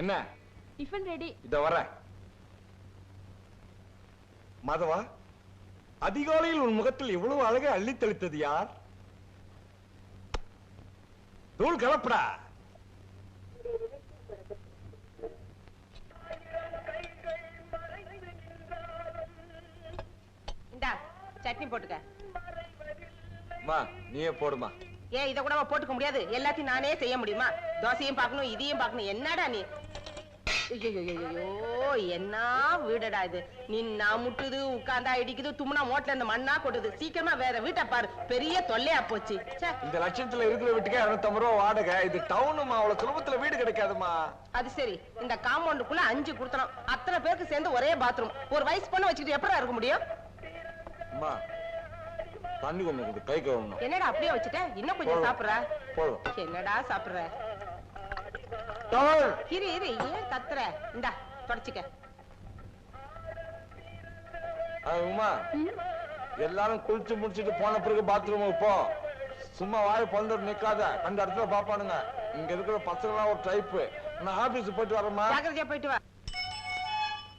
என்ன tiffin ready. இத வர. மாதவா, அதிகாலையில் உன் முகத்தில் இவ்வளவு அழகை அள்ளி தெளித்தது யார்? தூள் கலப்படா. இந்தா சட்னி போட்டுக்க. மா நீயே போடுமா. ஏன் இத கூட போட்டுக்க முடியாது? எல்லாத்தையும் நானே செய்ய முடியுமா? தோசையும் பார்க்கணும், இதையும் பார்க்கணும். என்னடா நீ? ஐயோ, என்ன வீடடா இது? நின்னா முட்டுது, உட்கார்ந்தா இடிக்குது, தும்னா மோட்ல இந்த மண்ணா கொட்டுது. சீக்கிரமா வேற வீட்டை பாரு, பெரிய தொல்லையா போச்சு. இந்த லட்சத்துல இருக்கிற வீட்டுக்கு 250 ரூபா வாடகை. இது டவுனுமா, அவ்வளவு சுலபத்துல வீடு கிடைக்காதுமா. அது சரி, இந்த காம்பவுண்டுக்குள்ள 5 கொடுத்தனும். அத்தனை பேருக்கு சேர்ந்து ஒரே பாத்ரூம். ஒரு வயசு பொண்ணு வச்சுக்கிட்டு எப்படா இருக்க முடியும்? அம்மா தண்ணி கொஞ்சம் கை கழுவணும். என்னடா அப்படியே வச்சுட்ட? இன்னும் கொஞ்சம் சாப்பிடுற? போதும். என்னடா சாப்பிடுற? இரு இரு, ஏன் கத்துற? இந்தா தொடச்சுக்க. உமா, எல்லாரும் குளிச்சு முடிச்சிட்டு போன பிறகு பாத்ரூம் போ. சும்மா வாய பந்து நிக்காத, அந்த இடத்துல பாப்பானுங்க. இங்க இருக்கிற பசங்களாம் ஒரு டைப்பு. நான் ஆபீஸ் போயிட்டு வரேம்மா. ஜாக்கிரதையா போயிட்டு வா.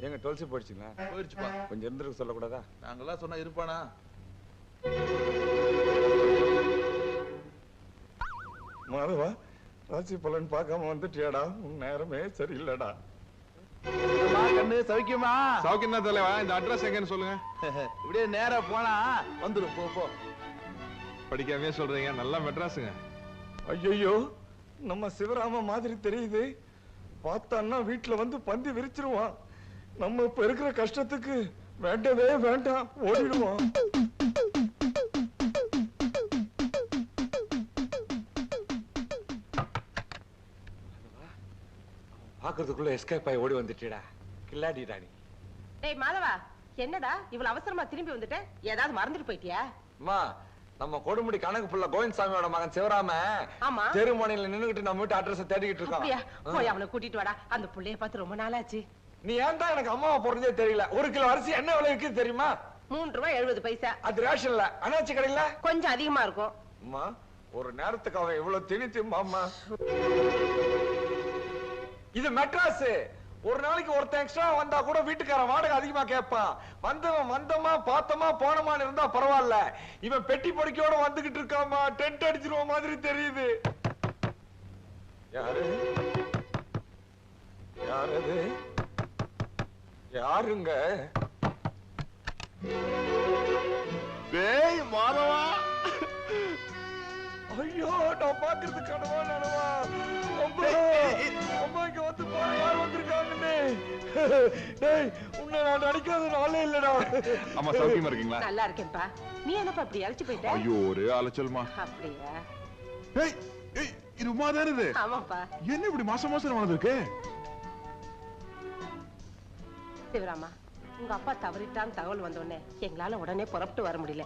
எங்க துளசி போயிடுச்சுங்களா? போயிடுச்சுப்பா. கொஞ்சம் இருந்திருக்கு சொல்லக்கூடாதா? நாங்கெல்லாம் சொன்னா இருப்பானா? மாதவா, ராசி பலன் பார்க்காம வந்துட்டியாடா? உன் நேரமே சரியில்லடா. கண்ணு சௌக்கியமா? சௌக்கியம் தான் தலைவா. இந்த அட்ரஸ் எங்கன்னு சொல்லுங்க. இப்படியே நேரா போனா வந்துடும். போ போ. படிக்காமே சொல்றீங்க, நல்லா மெட்ராஸுங்க. ஐயோ, நம்ம சிவராம மாதிரி தெரியுது. பார்த்தான்னா வீட்டுல வந்து பந்தி விரிச்சிருவான். நம்ம இப்ப இருக்கிற கஷ்டத்துக்கு வேண்டவே வேண்டாம், ஓடிடுவோம். பாக்குறதுக்குள்ள எஸ்கேப் ஆகி ஓடி வந்துட்டீடா, கில்லாடி ராணி. டேய் மாதவா, என்னடா இவ்வளவு அவசரமா திரும்பி வந்துட்ட? ஏதாவது மறந்துட்டு போயிட்டியா? அம்மா, நம்ம கொடுமுடி கணக்கு புள்ள கோவிந்தசாமியோட மகன் சிவராம ஆமா தெருமனையில நின்னுகிட்டு நம்ம வீட்டு அட்ரஸ் தேடிக்கிட்டு இருக்கான். போய் அவனை கூட்டிட்டு வாடா. அந்த புள்ளைய பார்த்து ரொம்ப நாளாச்சு. நீ ஏன் தான் எனக்கு அம்மாவை போறதே தெரியல. 1 கிலோ அரிசி என்ன விலை விற்குது தெரியுமா? 3 ரூபாய் 70 பைசா. அது ரேஷன்ல, அனாச்சி கடையில கொஞ்சம் அதிகமா இருக்கும். அம்மா, ஒரு நேரத்துக்கு அவன் இவ்வளவு திணித்தும்மா. இது மெட்ராஸ். ஒரு நாளைக்கு ஒருத்தன் எக்ஸ்ட்ரா வந்தா கூட வீட்டுக்காரன் வாடகை அதிகமா கேட்பான். வந்தவன் வந்தமா பார்த்தமா போனமான்னு இருந்தா பரவாயில்ல. இவன் பெட்டி பொடிக்கையோட வந்துகிட்டு இருக்காமா. டென்ட் அடிச்சிருவ மாதிரி தெரியுது. யாரு யாரது? யாருங்க? டேய் மாதவா. ஐயோ, நான் பாக்குறது கனவா நனவா? அம்மா இங்க வந்து பாரு, யார் வந்திருக்காங்கன்னு. டேய், உன்னை நான் நினைக்காத நாளே இல்லடா. அம்மா சௌக்கியமா இருக்கீங்களா? நல்லா இருக்கேன்ப்பா. நீ என்னப்பா இப்படி அழைச்சு போயிட்ட? ஐயோ, ஒரே அலைச்சல்மா. அப்படியா? ஏய் ஏய், இது உமா தானே இது? ஆமாப்பா. என்ன இப்படி மாசம் மாசம் வந்திருக்கு? சிவராமா, உங்க அப்பா தவறிட்டான்னு தகவல் வந்தோடனே எங்களால உடனே புறப்பட்டு வர முடியல.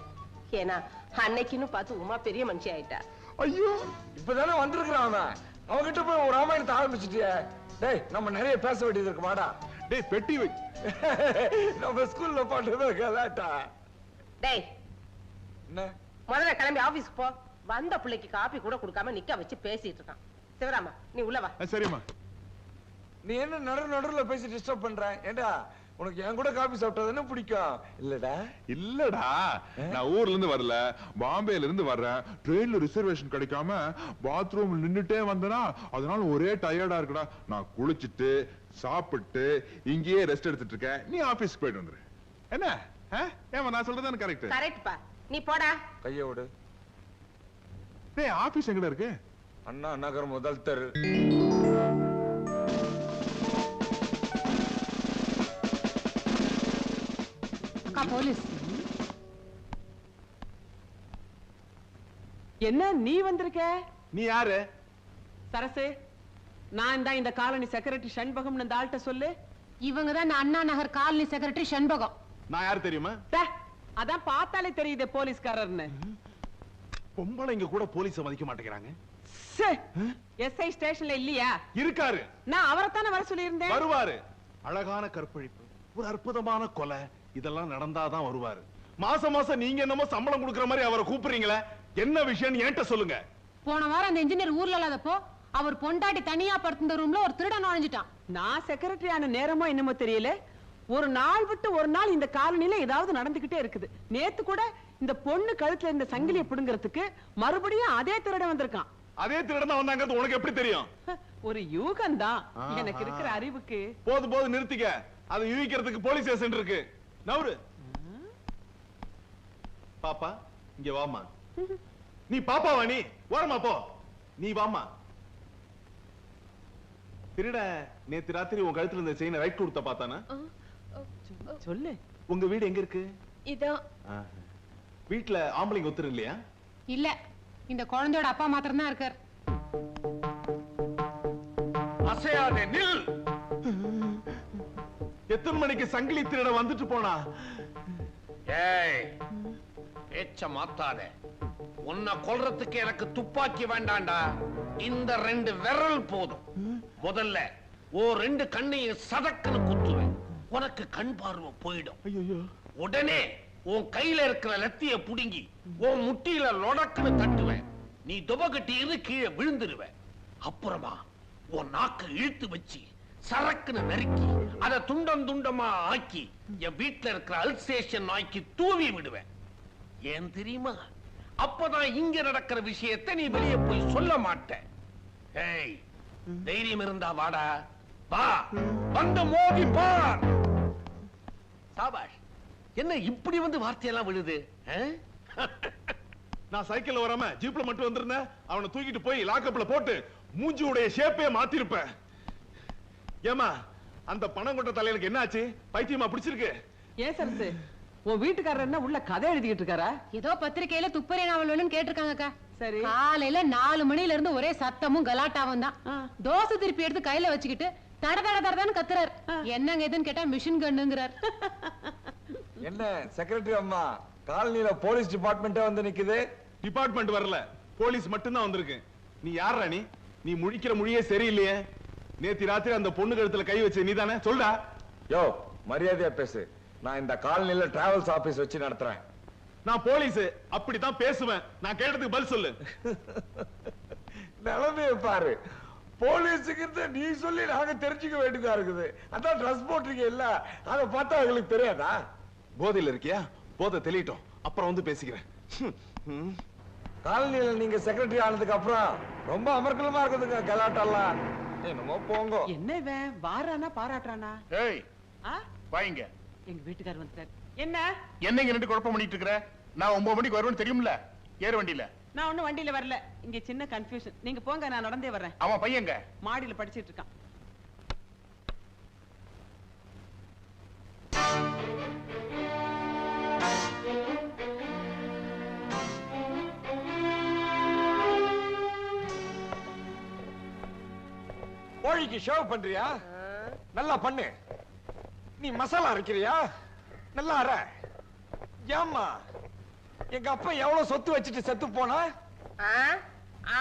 ஏன்னா அன்னைக்குன்னு பார்த்து உமா பெரிய மனுஷி ஆயிட்டா. ஐயோ, இப்பதானே வந்திருக்கிறான் அவன். அவன்கிட்ட போய் ஒரு ராமாயணத்தை ஆரம்பிச்சுட்டிய. டேய், நம்ம நிறைய பேச வேண்டியது இருக்கு. மாடா. டேய், பெட்டி வை. நம்ம ஸ்கூல்ல பாட்டுதான் கலாட்டா. டேய், என்ன? முதல்ல கிளம்பி ஆபீஸ்க்கு போ. வந்த பிள்ளைக்கு காப்பி கூட கொடுக்காம நிக்க வச்சு பேசிட்டு இருக்கான். சிவராமா, நீ உள்ள வா. சரிம்மா. நீ என்ன நடுல பேசி டிஸ்டர்ப் பண்ற? ஏண்டா, உனக்கு என் கூட காபி சாப்பிட்டா பிடிக்கும் இல்லடா? இல்லடா, நான் ஊர்ல இருந்து வரல, பாம்பேல இருந்து வர்றேன். ட்ரெயின்ல ரிசர்வேஷன் கிடைக்காம பாத்ரூம் நின்னுட்டே வந்தனா, அதனால ஒரே டயர்டா இருக்குடா. நான் குளிச்சிட்டு சாப்பிட்டு இங்கேயே ரெஸ்ட் எடுத்துட்டு இருக்கேன். நீ ஆபீஸ்க்கு போயிட்டு வந்துரு. என்ன? ஏமா நான் சொல்றது கரெக்ட்? கரெக்ட்பா. நீ போடா. கைய விடு. டேய், ஆபீஸ் எங்கடா இருக்கு? அண்ணா நகர் முதல் தெரு. போலீஸ். என்ன நீ வந்திருக்க? நீ யாரு? சரசு, நான் தான் இந்த காலனி செக்ரட்டரி ஷண்பகம். அந்த ஆள்கிட்ட சொல்லு. இவங்க தான் அண்ணா நகர் காலனி செக்ரட்டரி ஷண்பகம். நான் யாரு தெரியுமா? அதான் பார்த்தாலே தெரியுது போலீஸ்காரர்னு. பொம்பளைங்க கூட போலீஸ மதிக்க மாட்டேங்கிறாங்க. எஸ்ஐ ஸ்டேஷன்ல இல்லையா? இருக்காரு. நான் அவரைத்தானே வர சொல்லி இருந்தேன். வருவாரு. அழகான கற்பழிப்பு, ஒரு அற்புதமான கொலை, இதெல்லாம் நடந்தாதான் வருவாரு. மாசம் மாசம் நீங்க என்னமோ சம்பளம் கொடுக்கற மாதிரி அவரை கூப்பிடுறீங்களே, என்ன விஷயம் என்கிட்ட சொல்லுங்க. போன வாரம் அந்த இன்ஜினியர் ஊர்ல இல்லாதப்போ அவர் பொண்டாட்டி தனியா படுத்திருந்த ரூம்ல ஒரு திருடன் நுழைஞ்சிட்டான். நான் செக்ரட்டரி ஆன நேரமோ என்னமோ தெரியல, ஒரு நாள் விட்டு ஒரு நாள் இந்த காலனில ஏதாவது நடந்துகிட்டே இருக்குது. நேத்து கூட இந்த பொண்ணு கழுத்துல இருந்த சங்கிலியை பிடுங்கிறதுக்கு மறுபடியும் அதே திருடன் வந்திருக்கான். அதே திருடன் வந்தாங்கிறது உனக்கு எப்படி தெரியும்? ஒரு யூகம் தான் எனக்கு இருக்கிற அறிவுக்கு. போது நிறுத்திக்க. அதை யூகிக்கிறதுக்கு போலீஸ் ஸ்டேஷன் இருக்கு. நவுரு. பாப்பா இங்க வாமா. நீ பாப்பாவா? நீ ஓரமா போ. நீ வாமா. திருட நேத்து ராத்திரி உன் கழுத்துல இருந்த செயினை ரைட் கொடுத்த பார்த்தானா? சொல்லு. உங்க வீடு எங்க இருக்கு? இதோ. வீட்டுல ஆம்பளைங்க ஒத்துரு இல்லையா? இல்ல, இந்த குழந்தையோட அப்பா மாத்திரம் தான் இருக்கார். அசையாதே, நில். எத்தனை மணிக்கு சங்கிலி திருட வந்துட்டு போனா? ஏய், பேச்ச மாத்தாதே. உன்னை கொல்றதுக்கு எனக்கு துப்பாக்கி வேண்டாண்டா. இந்த 2 விரல் போதும். முதல்ல ஓ 2 கண்ணையும் சதக்குன்னு குத்துவேன். உனக்கு கண் பார்வை போயிடும். உடனே உன் கையில இருக்கிற லத்திய புடுங்கி உன் முட்டியில லொடக்குன்னு தட்டுவேன். நீ துபகட்டி இரு கீழே விழுந்துருவ. அப்புறமா உன் நாக்க இழுத்து வச்சு சரக்குன்னு நறுக்கி அதை துண்டம் துண்டமா ஆக்கி என் வீட்டுல இருக்கிற அல்சேஷன் நாய்க்கு தூவி விடுவேன். ஏன் தெரியுமா? அப்பதான் இங்க நடக்கிற விஷயத்தை நீ வெளியே போய் சொல்ல மாட்ட. ஏய், தைரியம் இருந்தா வாடா. வா, வந்து மோதி பார். சாபாஷ். என்ன இப்படி வந்து வார்த்தையெல்லாம் விழுது? நான் சைக்கிள்ல வராம ஜீப்ல மட்டும் வந்திருந்தேன். அவனை தூக்கிட்டு போய் லாக்கப்ல போட்டு மூஞ்சியுடைய ஷேப்பே மாத்திருப்பேன். ஏமா, அந்த பணம் கொண்ட தலையிலுக்கு என்னாச்சு? பைத்தியமா பிடிச்சிருக்கு? ஏன் சரசு, உன் வீட்டுக்காரர் என்ன உள்ள கதை எழுதிக்கிட்டு இருக்காரா? ஏதோ பத்திரிக்கையில துப்பறி நாவல் வேணும்னு கேட்டிருக்காங்கக்கா. சரி. காலையில 4 மணில இருந்து ஒரே சத்தமும் கலாட்டாவும் தான். தோசை திருப்பி எடுத்து கையில வச்சுக்கிட்டு தட தட தடன்னு கத்துறாரு. என்னங்க இதுன்னு கேட்டா மிஷின் கண்ணுங்கிறார். என்ன செக்ரட்டரி அம்மா, காலனில போலீஸ் டிபார்ட்மெண்டே வந்து நிக்குது? டிபார்ட்மெண்ட் வரல, போலீஸ் மட்டும் தான் வந்திருக்கு. நீ யாரா? நீ முழிக்கிற மொழியே சரியில்லையே. நேத்து ராத்திரி அந்த பொண்ணு கழுத்துல கை வச்ச நீ தானே? சொல்டா. யோ, மரியாதையா பேசு. நான் இந்த காலனில டிராவல்ஸ் ஆபீஸ் வச்சு நடத்துறேன். நான் போலீஸ், அப்படித்தான் பேசுவேன். நான் கேட்டதுக்கு பதில் சொல்லு. நிலைமையை பாரு. போலீஸுக்கு நீ சொல்லி நாங்க தெரிஞ்சுக்க வேண்டியதா இருக்குது. அதான் ட்ரெஸ் போட்டிருக்கீங்க இல்ல, அதை பார்த்தா அவங்களுக்கு தெரியாதா? போதையில இருக்கியா? போதை தெளிட்டோம், அப்புறம் வந்து பேசிக்கிறேன். காலனியில நீங்க செக்ரட்டரி ஆனதுக்கு அப்புறம் ரொம்ப அமர்க்கலமா இருக்குதுங்க கலாட்டெல்லாம். என்னமோ போங்க. என்ன இவன் வாரானா பாராட்டுறானா? ஏய், ஆ? வாங்க. எங்க வீட்டுக்காரர் வந்துட்டார். என்ன என்னங்க 2 குழப்பம் பண்ணிட்டு இருக்கிற? நான் 9 மணிக்கு வருவேன்னு தெரியும்ல? ஏறு வண்டியில. நான் ஒண்ணும் வண்டியில வரல. இங்க சின்ன கன்ஃபியூஷன். நீங்க போங்க, நான் நடந்தே வர்றேன். அவன் பையங்க மாடியில படிச்சிட்டு இருக்கான். கோழிக்கு ஷேவ் பண்றியா? நல்லா பண்ணு. நீ மசாலா அரைக்கிறியா? நல்லா அரை. ஏம்மா, எங்க அப்பா எவ்வளவு சொத்து வச்சுட்டு செத்து போனா?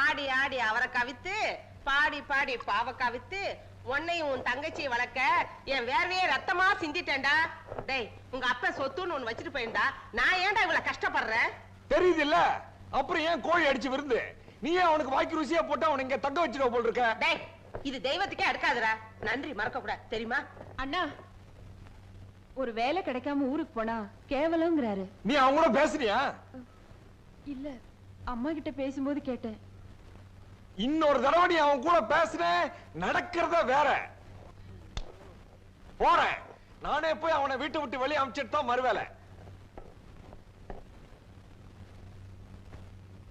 ஆடி ஆடி அவரை கவித்து, பாடி பாடி பாவ கவித்து, உன்னையும் உன் தங்கச்சி வளர்க்க என் வேர்வையே ரத்தமா சிந்திட்டேன்டா. டேய், உங்க அப்பா சொத்துன்னு ஒண்ணு வச்சுட்டு போயிருந்தா நான் ஏன்டா இவ்வளவு கஷ்டப்படுறேன்? தெரியுது இல்ல? அப்புறம் ஏன் கோழி அடிச்சு விருந்து? நீ ஏன் அவனுக்கு வாய்க்கு ருசியா போட்டு அவனை இங்க தங்க வச்சிருவ போல் இருக்க? டேய், இது தெய்வத்துக்கே அடுக்காதுடா. நன்றி மறக்க கூடாது, தெரியுமா? அண்ணா, ஒரு வேலை கிடைக்காம ஊருக்கு போனா கேவலங்கிறாரு. நீ அவங்க கூட பேசுறியா? இல்ல, அம்மா கிட்ட பேசும்போது கேட்டேன். இன்னொரு தடவை நீ அவன் கூட பேசுன நடக்கிறத வேற. போறேன் நானே போய் அவனை வீட்டை விட்டு வெளியே அனுப்பிச்சிட்டு தான் மறுவேலை.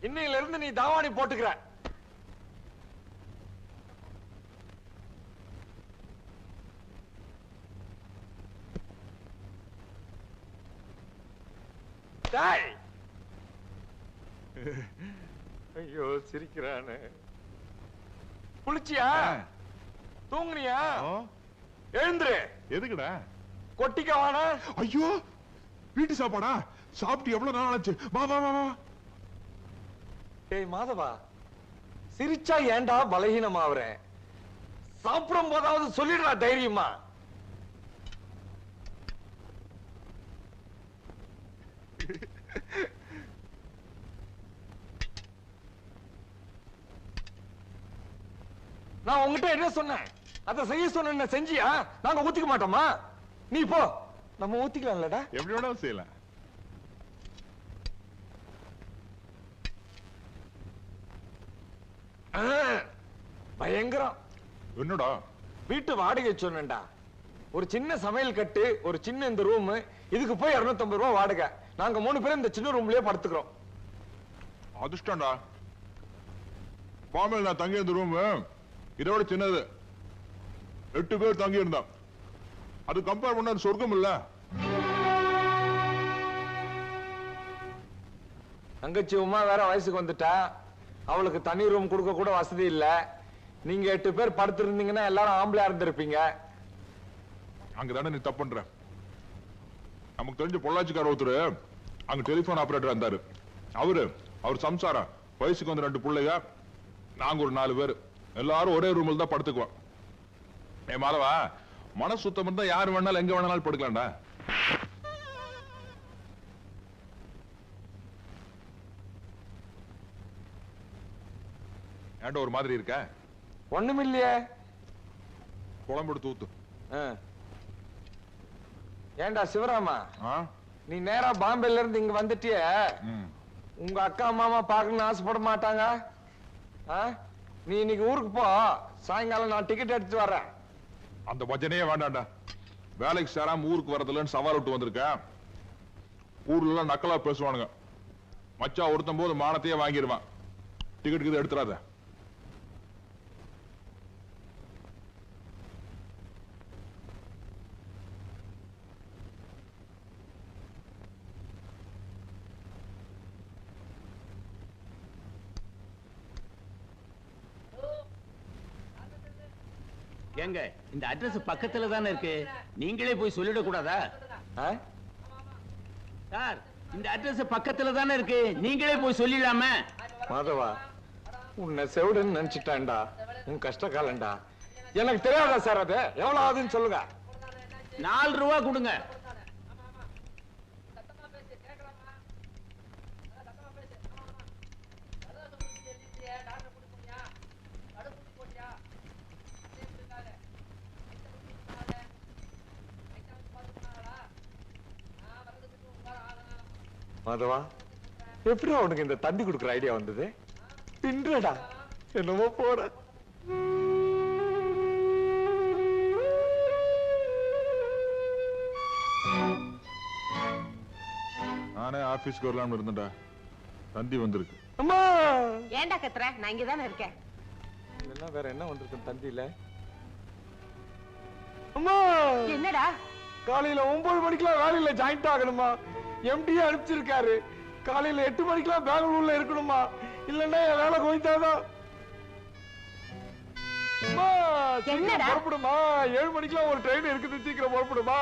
இன்னையில இருந்து நீ தாவாணி போட்டுக்கிற. ஐயோ சிரிக்கிறானே. குளிச்சியா? தூங்குனியா? எழுந்துரு. எதுக்குடா? கொட்டிக்க வாடா. ஐயோ, வீட்டு சாப்பாடா? சாப்பிட்டு எவ்வளவு நாள் ஆச்சு? வா வா வா. டேய் மாதவா, சிரிச்சா ஏன்டா பலகீனமாவறேன்? சாப்பிடும் போதாவது சொல்லிடுறா தைரியமா. நான் உங்ககிட்ட என்ன சொன்னேன்? அதை செய்ய சொன்ன செஞ்சியா? நாங்க ஊத்திக்க மாட்டோமா? நீ போ, நம்ம ஊத்திக்கலாம்லடா. எப்படி வேணாலும் செய்யலாம். பயங்கரம். என்னடா வீட்டு வாடகை சொன்னேன்டா. ஒரு சின்ன சமையல் கட்டு, ஒரு சின்ன இந்த ரூம், இதுக்கு போய் 250 ரூபாய் வாடகை. நாங்க 3 பேரும் இந்த சின்ன ரூம்லயே படுத்துக்கிறோம். அதிர்ஷ்டம்டா. பாம்பேல நான் தங்கி இருந்த ரூம் இதோட சின்னது. 8 பேர் தங்கி இருந்தான். அது கம்பேர் பண்ண சொர்க்கம் இல்ல. தங்கச்சி உமா வேற வயசுக்கு வந்துட்டா. அவளுக்கு தனி ரூம் கொடுக்க கூட வசதி இல்ல. நீங்க 8 பேர் படுத்திருந்தீங்கன்னா எல்லாரும் ஆம்பளையா இருந்திருப்பீங்க. அங்கதானே நீ தப்பு பண்ற. நமக்கு தெரிஞ்ச பொள்ளாச்சிக்கார ஒருத்தர் அங்க டெலிபோன் ஆபரேட்டர் இருந்தாரு. அவர் சம்சாரம், வயசுக்கு வந்து 2 பிள்ளைங்க, நாங்க ஒரு 4 பேர், எல்லாரும் ஒரே ரூம்ல தான் படுத்துக்குவோம். மாதவா, மன சுத்தம் இருந்தா யாரு வேணாலும் எங்க வேணாலும் படுக்கலாம்டா. ஏன்டா ஒரு மாதிரி இருக்க? ஒண்ணுமில்லையே. குழம்பு எடுத்து ஊத்து. ஏண்டா சிவராமா, நீ நேரா பாம்பேல இருந்து இங்க வந்துட்டிய, உங்க அக்கா மாமா பார்க்கணும்னு ஆசைப்பட மாட்டாங்க? நீ இன்னைக்கு ஊருக்கு போ, சாயங்காலம் நான் டிக்கெட் எடுத்துட்டு வரேன். அந்த பஜனையே வேண்டாம்டா. வேலைக்கு சேராம ஊருக்கு வரதுலன்னு சவால் விட்டு வந்திருக்கேன். ஊர்ல எல்லாம் நக்கலா பேசுவானுங்க. மச்சா ஒருத்தம் போது மானத்தையே வாங்கிடுவான். டிக்கெட் எடுத்துறாத. ஏங்க, இந்த அட்ரஸ் பக்கத்துல தானே இருக்கு, நீங்களே போய் சொல்லிட கூடாதா? சார், இந்த அட்ரஸ் பக்கத்துல தானே இருக்கு, நீங்களே போய் சொல்லிடலாமே. மாதவா, உன்னை செவிடுன்னு நினைச்சிட்டான்டா. உன் கஷ்ட காலண்டா. எனக்கு தெரியாதா சார்? அது எவ்வளவு ஆகுதுன்னு சொல்லுங்க. 4 ரூபா கொடுங்க. மாதவா, எப்படி உனக்கு இந்த தந்தி கொடுக்குற ஐடியா வந்தது? பின்றடா, என்னமோ போற. நானே ஆபீஸ்க்கு வரலாம்னு இருந்தேன்டா. தந்தி வந்திருக்கு. அம்மா, ஏன்டா கத்துற? நான் இங்க தானே இருக்கேன். இதெல்லாம் வேற என்ன வந்திருக்கு தந்தியில? அம்மா, என்னடா? காலையில 9 மணிக்கெல்லாம் வேலையில ஜாயிண்ட் ஆகணுமா? எம்டியே அனுப்பிச்சிருக்காரு. காலையில 8 மணிக்கெல்லாம் பெங்களூர்ல இருக்கணுமா? இல்லன்னா என் வேலை கோயித்தாதான். புறப்படுமா? 7 மணிக்கெல்லாம் ஒரு ட்ரெயின் இருக்குது, சீக்கிரம் புறப்படுமா?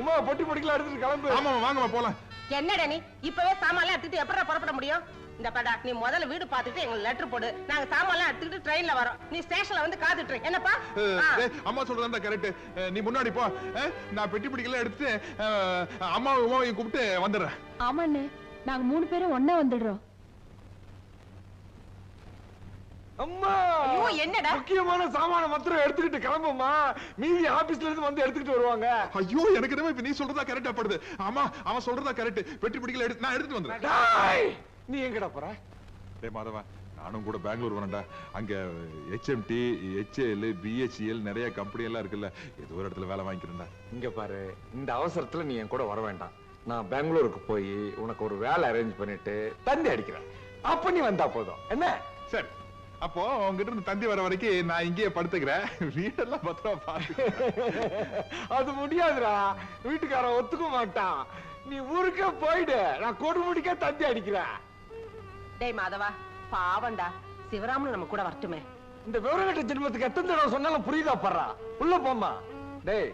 உமா, பொட்டி பொடிக்கெல்லாம் எடுத்துட்டு கிளம்பு. ஆமா, வாங்கம்மா போலாம். என்னடா நீ இப்பவே சாமான்லாம் எடுத்துட்டு எப்படா புறப்பட முடியும்? இந்த படா, நீ முதல்ல வீடு பார்த்துட்டு எங்களுக்கு லெட்டர் போடு. நாங்க சாமான்லாம் எடுத்துட்டு ட்ரெயின்ல வரோம். நீ ஸ்டேஷன்ல வந்து காத்துட்டு இரு. என்னப்பா? அம்மா சொல்றதா கரெக்ட். நீ முன்னாடி போ. நான் பெட்டி பிடிக்கல எடுத்துட்டு அம்மாவை உமாவையும் கூப்பிட்டு வந்துடுறேன். ஆமாண்ணே, நாங்க 3 பேரும் ஒண்ணா வந்துடுறோம். அம்மா, என்னடா? முக்கியமான சாமான மாத்திரம் எடுத்துக்கிட்டு கிளம்புமா. மீதி ஆபீஸ்ல இருந்து வந்து எடுத்துக்கிட்டு வருவாங்க. ஐயோ, எனக்கு என்ன இப்ப நீ சொல்றதா கரெக்டா படுது. ஆமா, அவன் சொல்றதா கரெக்ட். பெட்டி பிடிக்கல நான் எடுத்துட்டு வந்துடுறேன். நீ எங்கடா போற? டேய் மாதவா, நானும் கூட பெங்களூர் வரேன்டா. அங்க HMT, HAL, BHEL நிறைய கம்பெனி எல்லாம் இருக்குல்ல, ஏதோ ஒரு இடத்துல வேலை வாங்கிக்கிறேன்டா. இங்க பாரு, இந்த அவசரத்துல நீ என் கூட வர வேண்டாம். நான் பெங்களூருக்கு போய் உனக்கு ஒரு வேலை அரேஞ்ச் பண்ணிட்டு தந்தி அடிக்கிறேன். அப்ப நீ வந்தா போதும். என்ன? சரி, அப்போ உங்ககிட்ட இருந்து தந்தி வர வரைக்கும் நான் இங்கேயே படுத்துக்கிறேன். வீடெல்லாம் பத்திரமா பாத்து. அது முடியாதுடா, வீட்டுக்காரன் ஒத்துக்க மாட்டான். நீ ஊருக்கே போயிடு, நான் கொடுமுடிக்க தந்தி அடிக்கிறேன். டேய் மாதவா, பாவண்டா, சிவராமன் நம்ம கூட வரட்டுமே. இந்த விவரங்கட்ட ஜென்மத்துக்கு எத்தனை தடவை சொன்னாலும் புரியுதா? படுறா, உள்ள போமா. டேய்,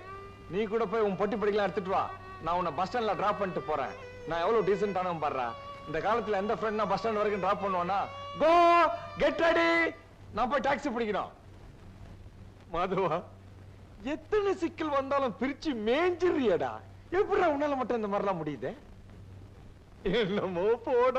நீ கூட போய் உன் பொட்டி படிக்கலாம் எடுத்துட்டு வா. நான் உன்னை பஸ் ஸ்டாண்ட்ல டிராப் பண்ணிட்டு போறேன். நான் எவ்வளவு டீசென்டானவன் பாடுறா. இந்த காலத்துல எந்த ஃப்ரெண்ட் நான் பஸ் ஸ்டாண்ட் வரைக்கும் டிராப் பண்ணுவானா? கோ கெட் ரெடி, நான் போய் டாக்ஸி பிடிக்கணும். மாதவா, எத்தனை சிக்கல் வந்தாலும் பிரிச்சு மேஞ்சிரியடா. எப்படி உன்னால மட்டும் இந்த மாதிரிலாம் முடியுது? என்னமோ போட.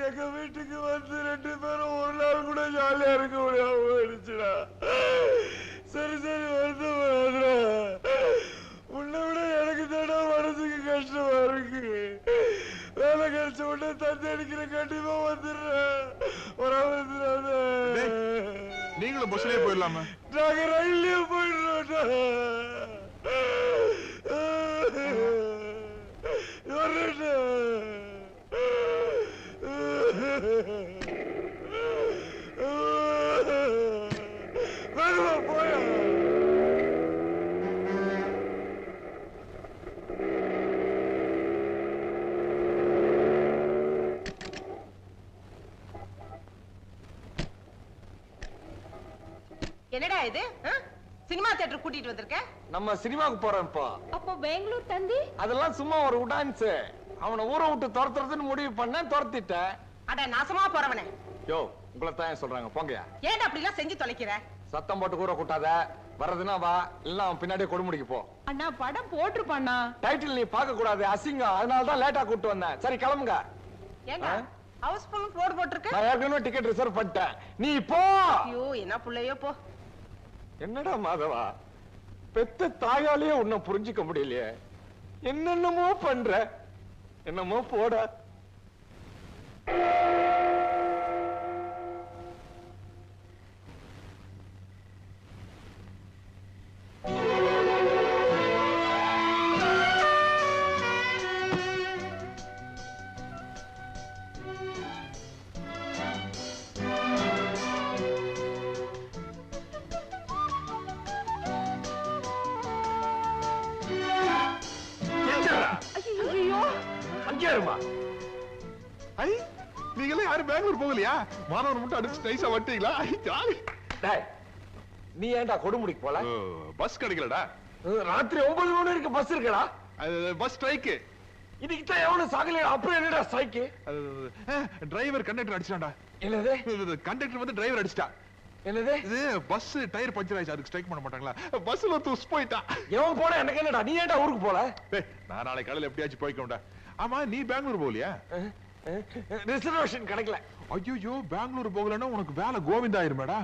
எங்க வீட்டுக்கு வந்து 2 பேரும் ஒரு நாள் கூட ஜாலியா இருக்க முடியாம போயிடுச்சுடா. சரி சரி வருத்தப்படாதடா. உன்னை விட எனக்கு தானே மனசுக்கு கஷ்டமா இருக்கு. வேலை கிடைச்ச உடனே தந்தை அடிக்கிற கண்டிப்பா வந்துடுறேன். நீங்களும் பஸ்லயே போயிடலாமா? நாங்க ரயிலே போயிடுறோம். வேணுமா போய என்னடா இது சினிமா தியேட்டர் கூட்டிட்டு வந்திருக்க? நம்ம சினிமாக்கு போறோம்ப்பா. அப்போ பெங்களூர் தந்தி அதெல்லாம் சும்மா ஒரு உடான்ஸ். அவனை ஊரை விட்டு துரத்துறதுன்னு முடிவு பண்ண துரத்திட்டேன். அட நாசமா போறவனே. யோ உங்களை தான் சொல்றாங்க போங்கயா. ஏன்டா அப்படி எல்லாம் செஞ்சு தொலைக்கிற? சத்தம் போட்டு கூற கூட்டாத. வர்றதுன்னா வா, இல்ல அவன் பின்னாடியே கொடுமுடிக்கு போ. அண்ணா படம் போட்டிருப்பாண்ணா. டைட்டில் நீ பார்க்க கூடாது, அசிங்கம். அதனால தான் லேட்டா கூட்டு வந்தேன். சரி கிளம்புங்க. ஏங்க ஹவுஸ்ஃபுல் போர்டு போட்டுருக்கு? நான் ஏற்கனவே டிக்கெட் ரிசர்வ் பண்ணிட்டேன். நீ போ. ஐயோ என்ன புள்ளையோ போ. என்னடா மாதவா, பெத்த தாயாலேயே உன்னை புரிஞ்சுக்க முடியலையே. என்னென்னமோ பண்ற. என்னமோ போட. நீங்களே யாரும் பெங்களூர் போகலையா? மாணவர் மட்டும் அடிச்சு நைஸா வட்டீங்களா? ஜாலி. நீ ஏன்டா கொடுமுடிக்கு போல? பஸ் கிடைக்கலடா. ராத்திரி 9 மணி வரைக்கும் பஸ் இருக்குடா. Bus strike. இன்னைக்கு தான் எவனும் சாகல. அப்புறம் என்னடா ஸ்ட்ரைக்? Driver conductor அடிச்சான்டா. என்னது? கண்டக்டர் வந்து டிரைவர் அடிச்சிட்டா. என்னது? இது பஸ் டயர் பஞ்சர் ஆயிடுச்சு. அதுக்கு ஸ்ட்ரைக் பண்ண மாட்டாங்களா? பஸ்ல தூஸ் போயிட்டா. எவன் போனா எனக்கு என்னடா? நீ ஏன்டா ஊருக்கு போல? நான் நாளை காலையில எப்படியாச்சும் போய்க்கோண்டா. ஆமா நீ பெங்களூர் போகலையா? ரிசர்வேஷன் கிடைக்கல. ஐயோ பெங்களூர் போகலன்னா உனக்கு வேலை கோவிந்தா ஆயிருமேடா.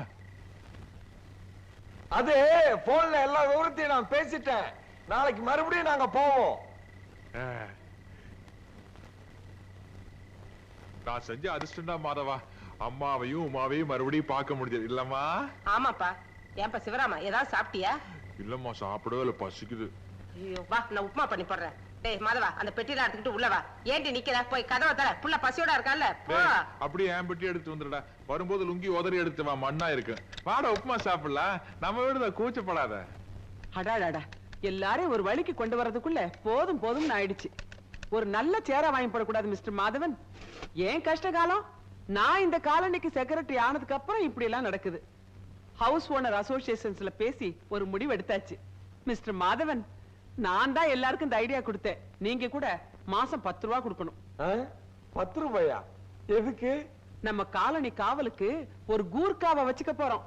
அது போன்ல எல்லா விவரத்தையும் நான் பேசிட்டேன். நாளைக்கு மறுபடியும் நாங்க போவோம். நான் செஞ்ச அதிர்ஷ்டம்டா மாதவா. அம்மாவையும் உமாவையும் மறுபடியும் பார்க்க முடிஞ்சது இல்லம்மா? ஆமாப்பா. ஏன்பா சிவராமா ஏதாவது சாப்பிட்டியா? இல்லம்மா சாப்பிடவே இல்ல, பசிக்குது. ஐயோ வா நான் உப்புமா பண்ணி போடுறேன். டேய் மாதவா அந்த பெட்டில எடுத்துக்கிட்டு உள்ள வா. ஏண்டி நிக்கிற? போய் கதவை தர. புள்ள பசியோட இருக்கான்ல. போ. அப்படியே ஏன் பெட்டி எடுத்து வந்துடா. வரும்போது லுங்கி உதறி எடுத்து வா, மண்ணா இருக்கு. வாடா உப்புமா சாப்பிடலாம். நம்ம வீடுதான், கூச்சப்படாத. அடாடாடா, எல்லாரையும் ஒரு வழிக்கு கொண்டு வரதுக்குள்ள போதும் போதும்னு ஆயிடுச்சு. ஒரு நல்ல சேரா வாங்கி போடக்கூடாது மிஸ்டர் மாதவன்? ஏன் கஷ்ட காலம்? நான் இந்த காலனிக்கு செக்ரட்டரி ஆனதுக்கு அப்புறம் இப்படி எல்லாம் நடக்குது. ஹவுஸ் ஓனர் அசோசியேஷன்ஸ்ல பேசி ஒரு முடிவு எடுத்தாச்சு. மிஸ்டர் மாதவன், நான் தான் எல்லாருக்கும் இந்த ஐடியா கொடுத்தேன். நீங்க கூட மாசம் 10 ரூபாய் கொடுக்கணும். 10 ரூபாயா? எதுக்கு? நம்ம காலனி காவலுக்கு ஒரு கூர்க்காவை வச்சுக்க போறோம்.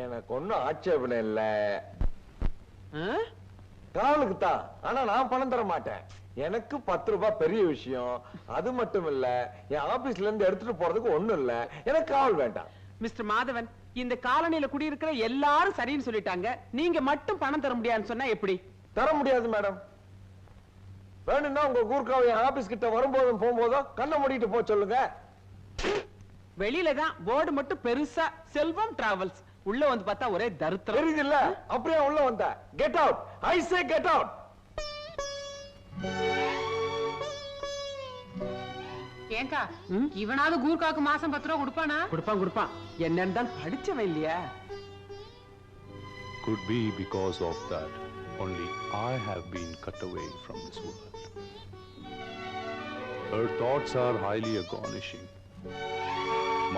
எனக்கு ஒண்ணும் ஆட்சேபனை இல்ல. காவலுக்கு தான். ஆனா நான் பணம் தர மாட்டேன். எனக்கு 10 ரூபாய் பெரிய விஷயம். அது மட்டும் இல்ல, என் ஆபீஸ்ல இருந்து எடுத்துட்டு போறதுக்கு ஒண்ணும் இல்ல. எனக்கு காவல் வேண்டாம். மிஸ்டர் மாதவன், இந்த காலனியில குடியிருக்கிற எல்லாரும் சரின்னு சொல்லிட்டாங்க. நீங்க மட்டும் பணம் தர முடியாதுன்னு சொன்னா எப்படி? தர முடியாது மேடம். வேணும்னா உங்க கூர்க்காவை என் ஆபீஸ் கிட்ட வரும்போதும் போகும்போதும் கண்ணை மூடிட்டு போ சொல்லுங்க. வெளியில தான் போர்டு மட்டும் பெருசா செல்வம் டிராவல்ஸ். உள்ள வந்து பார்த்தா ஒரே தருத்திரம். தெரியுது இல்ல? அப்படியே உள்ள வந்த. Get out. I say get out. ஏங்கா இவனாவது கூர்க்காக்கு மாசம் 10 ரூபாய் கொடுப்பானா? கொடுப்பான். என்னன்னு தான் படிச்சவன் இல்லையா? Could be because of that only I have been cut away from this world. Her thoughts are highly astonishing.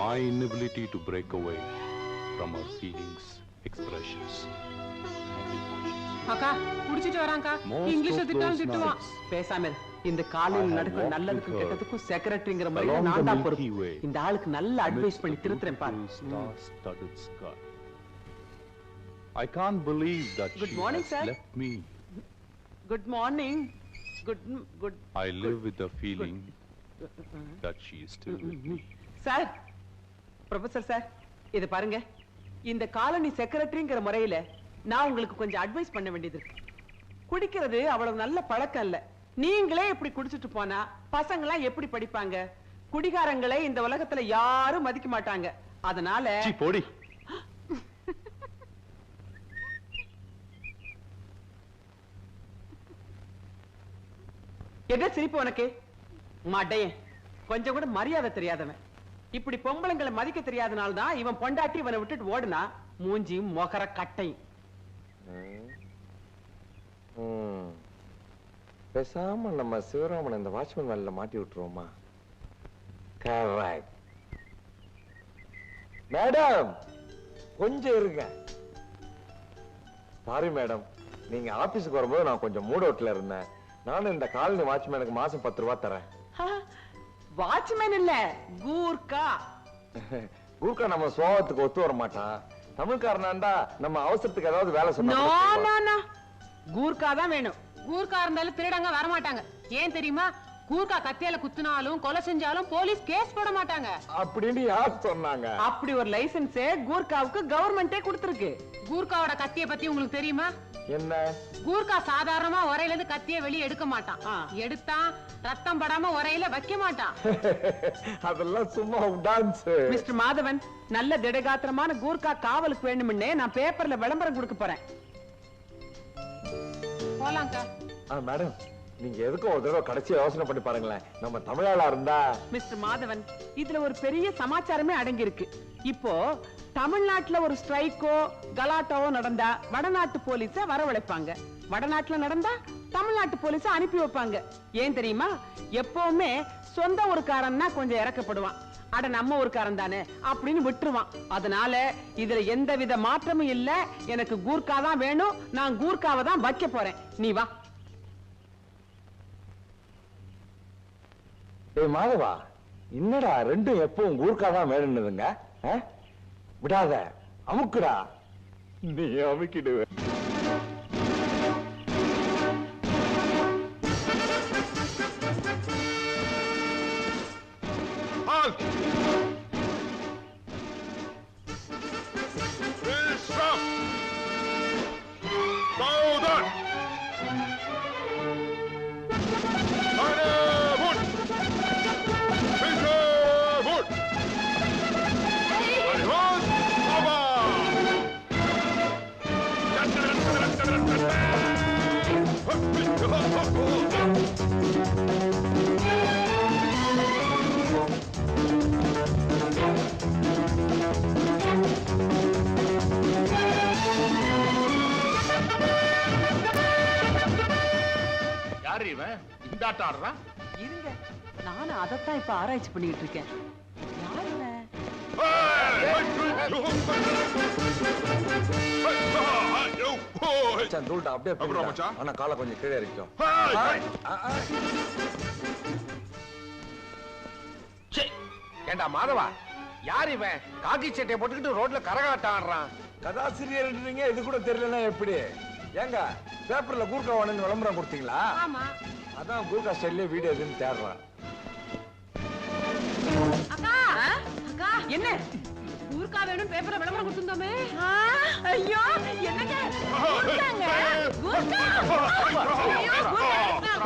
My inability to break away from her feelings, expressions, and emotions. அக்கா குடிச்சிட்டு வராங்கா. இங்கிலீஷ்ல திட்டுவான். பேசாம இந்த காலையில் நடக்கிற நல்லதுக்கும் கெட்டதுக்கும் செக்ரட்டரிங்கிற மாதிரி நான் தான் பொறுப்பு. இந்த ஆளுக்கு நல்ல அட்வைஸ் பண்ணி திருத்துறேன் பாரு. Star-studded sky. I can't believe that Good she morning, has sir. left me. Good morning. Good. I live with the feeling that she is still with me. Sir, professor sir, இது பாருங்க. இந்த colony செக்ரட்டரிங்கிற முறையில நான் உங்களுக்கு கொஞ்சம் advice பண்ண வேண்டியது இருக்கு. குடிக்கிறது அவ்வளவு நல்ல பழக்கம் இல்ல. நீங்களே இப்படி குடிச்சிட்டு போனா பசங்க எப்படி படிப்பாங்க? குடிகாரங்களை இந்த உலகத்துல யாரும் மதிக்க மாட்டாங்க. அதனால போடி. என்ன சிரிப்பு உனக்கு? மாட்டையே, கொஞ்சம் கூட மரியாதை தெரியாதவன். இப்படி பொம்பளைங்களை மதிக்க தெரியாதனால தான் இவன் பொண்டாட்டி இவனை விட்டுட்டு ஓடுனா. மூஞ்சி மொகர கட்டை. பேசாம நம்ம சிவராமன் இந்த வாட்ச்மேன் வேலையில மாட்டி விட்டுருவோமா? கரெக்ட். மேடம் கொஞ்சம் இருங்க. சாரி மேடம், நீங்க ஆபீஸுக்கு வரும்போது நான் கொஞ்சம் மூட் அவுட்ல இருந்தேன். நானும் இந்த காலனி வாட்ச்மேனுக்கு மாசம் 10 ரூபாய் தரேன். வாட்ச்மேன் இல்ல, கூர்க்கா. கூர்க்கா நம்ம சுவாபத்துக்கு ஒத்து வர மாட்டான். தமிழ்காரனாண்டா நம்ம அவசரத்துக்கு ஏதாவது வேலை சொன்னா கூர்க்கா தான் வேணும். கூர்க்கா இருந்தாலும் திருடங்க வரமாட்டாங்க. ஏன் தெரியுமா? கூர்க்கா கத்தியால குத்துனாலும் கொலை செஞ்சாலும் போலீஸ் கேஸ் போட மாட்டாங்க அப்படின்னு யார் சொன்னாங்க? அப்படி ஒரு லைசென்ஸ் கூர்க்காவுக்கு கவர்மெண்டே கொடுத்திருக்கு. கூர்க்காவோட கத்திய பத்தி உங்களுக்கு தெரியுமா? என்ன? கூர்க்கா சாதாரணமா உரையில இருந்து கத்திய வெளியே எடுக்க மாட்டான். எடுத்தா ரத்தம் படாம உரையில வைக்க மாட்டான். அதெல்லாம் சும்மா டான்ஸ். மிஸ்டர் மாதவன், நல்ல திடகாத்திரமான கூர்க்கா காவலுக்கு வேண்டும்னே நான் பேப்பர்ல விளம்பரம் கொடுக்க போறேன். போலாம்க்கா. மேடம், நீங்க எதுக்கும் ஒரு தடவை கடைசி யோசனை பண்ணி பாருங்களேன். நம்ம தமிழாளா இருந்தா. மிஸ்டர் மாதவன், இதுல ஒரு பெரிய சமாச்சாரமே அடங்கி இருக்கு. இப்போ தமிழ்நாட்டுல ஒரு ஸ்ட்ரைக்கோ கலாட்டாவோ நடந்தா வடநாட்டு போலீஸ வரவழைப்பாங்க. வடநாட்டுல நடந்தா தமிழ்நாட்டு போலீஸ அனுப்பி வைப்பாங்க. ஏன் தெரியுமா? எப்பவுமே சொந்த ஊருக்காரன்னா கொஞ்சம் இறக்கப்படுவான். அட நம்ம ஊருக்காரன் தானே அப்படின்னு விட்டுருவான். அதனால இதுல எந்தவித மாற்றமும் இல்ல. எனக்கு கூர்க்கா தான் வேணும். நான் கூர்க்காவை தான் வைக்க போறேன். நீ வா. ஏய் மாதவா, என்னடா ரெண்டும் எப்பவும் கூர்க்கா தான் வேணும்னுதுங்க? விடாத, அமுக்குடா. நீ அமுக்கிடுவ. இருங்க, நானும் அதைத்தான் இப்ப ஆராய்ச்சி பண்ணிட்டு இருக்கேன். ஆனா காலை கொஞ்சம் கீழே இருக்கும். ஏண்டா மாதவா, யார் இவன் காக்கி சட்டையை போட்டுக்கிட்டு ரோட்ல கரகாட்டம் ஆடுறான்? கதாசிரியர் இது கூட தெரியலன்னா எப்படி? ஏங்க பேப்பர்ல கூர்க்கா வாணுன்னு விளம்பரம் கொடுத்தீங்களா? ஆமா. அதான் கூர்க்கா ஸ்டைல்ல வீடியோ எதுன்னு தேடுறான். அக்கா, அக்கா என்ன? கூர்க்கா வேணும் பேப்பர்ல விளம்பரம் கொடுத்துந்தோமே. ஐயோ, என்னங்க? கூர்க்காங்க. கூர்க்கா.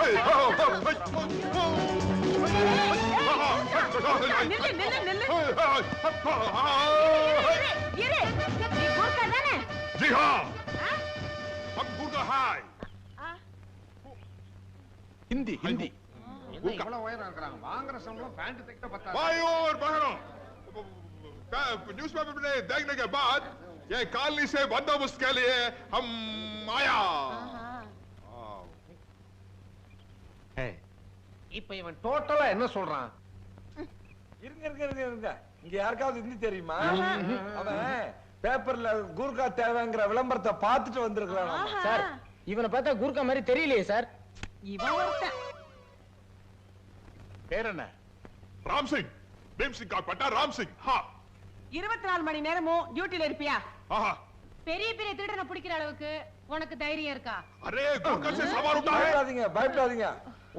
ஐயோ, நில்லு நில்லு நில்லு. இரு, நீ கூர்க்கா தானே? जी हाँ, हम गुर्गा हाय. हिंदी हिंदी. இவ்வளவு உயரம் இருக்கிறாங்க. வாங்குற சம்பளம் பேண்ட் தைக்க பத்தாது. भाई और बहनों, न्यूज़पेपर में देखने के बाद ये कॉलोनी से बंदोबस्त के लिए हम आया. இப்ப இவன் டோட்டலா என்ன சொல்றான்? இருங்க இருங்க இருங்க இருங்க. இங்க யாருக்காவது ஹிந்தி தெரியுமா? அவன் பேப்பர்ல கூர்க்கா தேவைங்கிற விளம்பரத்தை பார்த்துட்டு வந்திருக்கிறான். சார், இவனை பார்த்தா கூர்க்கா மாதிரி தெரியலையே சார். இவன் ஒருத்தன். பேர் என்ன? ராம் சிங். பீம் சிங் का पट्टा राम सिंह. हाँ. 24 மணி நேரமும் டியூட்டில இருப்பியா? हाँ. பெரிய பெரிய திருடனை பிடிக்கிற அளவுக்கு உனக்கு தைரியம் இருக்கா? अरे गुरका से सवार उठा है. பயப்படாதீங்க பயப்படாதீங்க.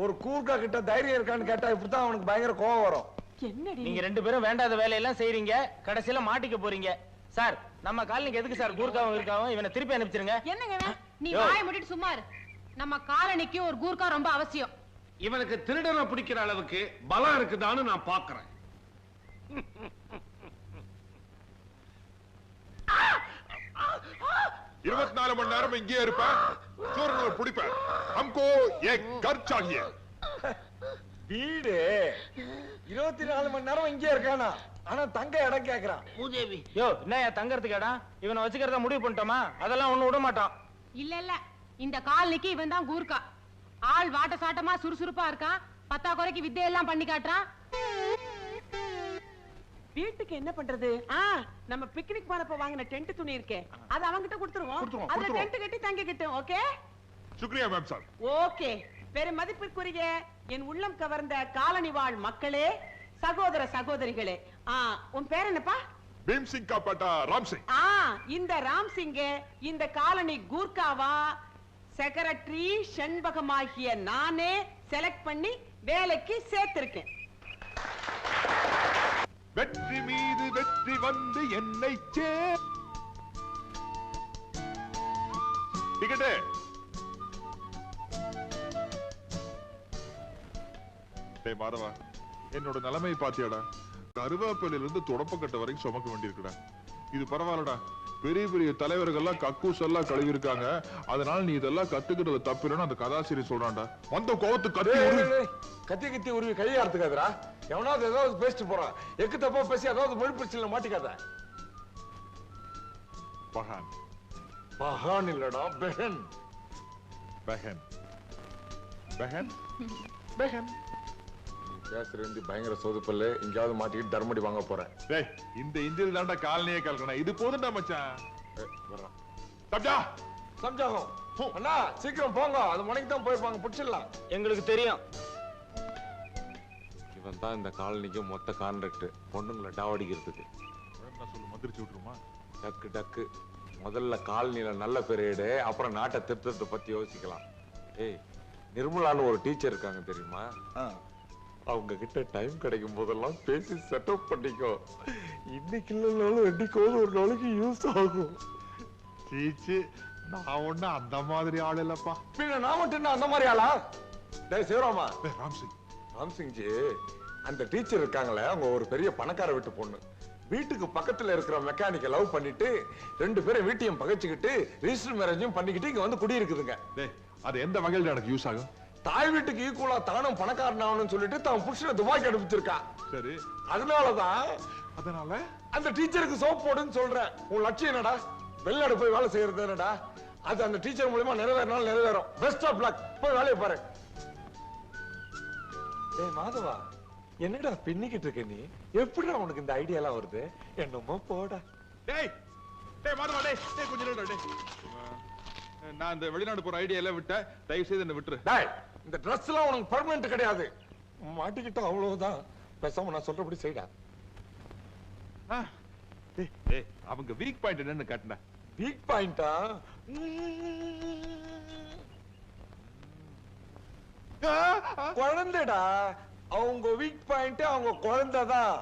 ஒரு கூர்க்கா கிட்ட தைரியம் இருக்கான்னு கேட்டா இப்படித்தான் அவனுக்கு பயங்கர கோவம் வரும். என்னடி நீங்க 2 பேரும் வேண்டாத வேலையெல்லாம் செய்றீங்க, கடைசியில மாட்டிக்க போறீங்க. சார், நம்ம காலனிக்கு எதுக்கு சார் கூர்க்காவும் இருக்காவும்? இவனை திருப்பி அனுப்பிச்சிருங்க. என்னங்க நீ வாயை மூடிட்டு சும்மா இரு. நம்ம காலனிக்கு ஒரு கூர்க்கா ரொம்ப அவசியம். இவனுக்கு திருடனை பிடிக்கிற அளவுக்கு பலம் இருக்குதான்னு நான் பாக்குறேன். இருபத்தி 4 மணி நேரம் இங்கே இருப்பேன், சூரனை பிடிப்பேன். हमको एक घर चाहिए. வீடு 24 மணி நேரம் இங்கே இருக்கானா? ஆனா தங்க இடம் கேக்குறான். மூதேவி. யோ, என்னயா தங்கறதுக்கு இடம்? இவனை வச்சுக்கிறத முடிவு பண்ணிட்டோமா? அதெல்லாம் ஒண்ணு விட மாட்டான். இல்ல இந்த காலனிக்கு இவன் தான் கூர்க்கா. ஆள் வாட்ட சாட்டமா சுறுசுறுப்பா இருக்கான். பத்தா குறைக்கு வித்தையெல்லாம் பண்ணி காட்டுறான். வீட்டுக்கு என்ன பண்றது? நம்ம பிக்னிக் போனப்ப வாங்கின டென்ட் துணி இருக்கே, அது அவங்கிட்ட கொடுத்துருவோம். அதுல டென்ட் கட்டி தங்கிக்கிட்டோம். ஓகே? शुक्रिया मैम साहब. ஓகே. பெரும் மதிப்பிற்குரிய என் உள்ளம் கவர்ந்த காலனி வாழ் மக்களே, சகோதர சகோதரிகளே, உன் பேர் என்னப்பா? भीम सिंह का बेटा राम सिंह. இந்த ராம் சிங் இந்த காலனி கூர்க்காவா செக்ரட்டரி செண்பகமாகிய நானே செலக்ட் பண்ணி வேலைக்கு சேர்த்திருக்கேன். வெற்றி மீது வெற்றி வந்து என்னை டிக்கெட் மாதவா, என்னோட நிலைமை பாத்தியாடா? கருவேப்பிலையில இருந்து தொடப்பக்கட்ட வரைக்கும் சுமக்க வேண்டியிருக்குடா. இது பரவாயில்லடா, பெரிய பெரிய தலைவர்கள்லாம் கக்கூஸ் எல்லாம் கழுவி இருக்காங்க. அதனால நீ இதெல்லாம் கத்துக்கிறது தப்பில்லைன்னு அந்த கதாசிரியர் சொல்றான்டா. வந்த கோவத்து கத்தி உருவி கையாடுத்துக்காதரா. எவனாவது ஏதாவது பேசிட்டு போறான், எக்கு தப்பா பேசி ஏதாவது மொழி பிரச்சனை மாட்டிக்காத. பஹான் பஹான் இல்லடா, பெஹன். பெஹன் பெஹன் பெஹன். பேசுற இந்தி பயங்கர சோதுப்பல்ல. இங்கயாவது மாட்டிக்கிட்டு தர்மடி வாங்க போறேன். டேய், இந்த இந்தியில தான்டா காலனியே கலக்கணும். இது போதும்டா மச்சான். சம்ஜா சம்ஜாகும். அண்ணா சீக்கிரம் போங்க, அது மணிக்கு தான் போயிருப்பாங்க. பிடிச்சிடலாம். எங்களுக்கு தெரியும். இவன் தான் இந்த காலனிக்கு மொத்த கான்ட்ராக்ட். பொண்ணுங்களை டாவடிக்கிறதுக்கு. சொல்லு, மந்திரிச்சு விட்டுருமா? டக்கு டக்கு. முதல்ல காலனியில நல்ல பெரியடு, அப்புறம் நாட்டை திருத்தத்தை பத்தி யோசிக்கலாம். ஏய், நிர்மலான்னு ஒரு டீச்சர் இருக்காங்க தெரியுமா? அவங்க கிட்ட டைம் கிடைக்கும் போதெல்லாம் பேசி செட்டப் பண்ணிக்கோ. இன்னைக்கு இல்லைனாலும் என்னைக்கோது ஒரு நாளைக்கு யூஸ் ஆகும். சீச்சு, நான் ஒண்ணு அந்த மாதிரி ஆள் இல்லப்பா. பின்ன நான் மட்டும் அந்த மாதிரி ஆளா? டேய் சிவராமா. ராம்சிங். ராம்சிங்ஜி, அந்த டீச்சர் இருக்காங்களே, அவங்க ஒரு பெரிய பணக்கார வீட்டு பொண்ணு. வீட்டுக்கு பக்கத்துல இருக்கிற மெக்கானிக்க லவ் பண்ணிட்டு 2 பேரும் வீட்டையும் பகைச்சுக்கிட்டு ரிஜிஸ்டர் மேரேஜும் பண்ணிக்கிட்டு இங்க வந்து குடியிருக்குதுங்க. அது எந்த வகையில் எனக்கு யூஸ் ஆகும்? தாய் வீட்டுக்கு ஈக்குவலா தானும் பணக்காரன் ஆகணும்னு சொல்லிட்டு தான் புருஷனை துபாய்க்கு அனுப்பிச்சிருக்கா. சரி, அதனால அந்த டீச்சருக்கு சோப் போடுன்னு சொல்றேன். உன் லட்சியம் என்னடா? வெளிநாடு போய் வேலை செய்யறது என்னடா? அது அந்த டீச்சர் மூலமா நிறைவேறினாலும் நிறைவேறும். Best of luck. போய் வேலையை பாரு. ஏய் மாதவா, என்னடா பின்னிக்கிட்டு இருக்க நீ? எப்படிடா உனக்கு இந்த ஐடியா எல்லாம் வருது? என்னமோ போடா. டேய் டேய் மாதவா, டேய் கொஞ்சம் நில்லுடா. டேய், நான் இந்த வெளிநாடு போற ஐடியா எல்லாம் விட்டேன். தயவு செய்து என்ன விட்டுரு. டேய், இந்த Dress எல்லாம் உனக்கு பெர்மனன்ட் கிடையாது. மாட்டிக்கிட்டா அவ்வளவுதான். பேசாம நான் சொல்றபடி செய்டா. டேய், அவங்க வீக் பாயிண்ட் என்னன்னு காட்டுடா. வீக் பாயிண்டா? குழந்தைடா. அவங்க வீக் பாயிண்ட் அவங்க குழந்தைதான்.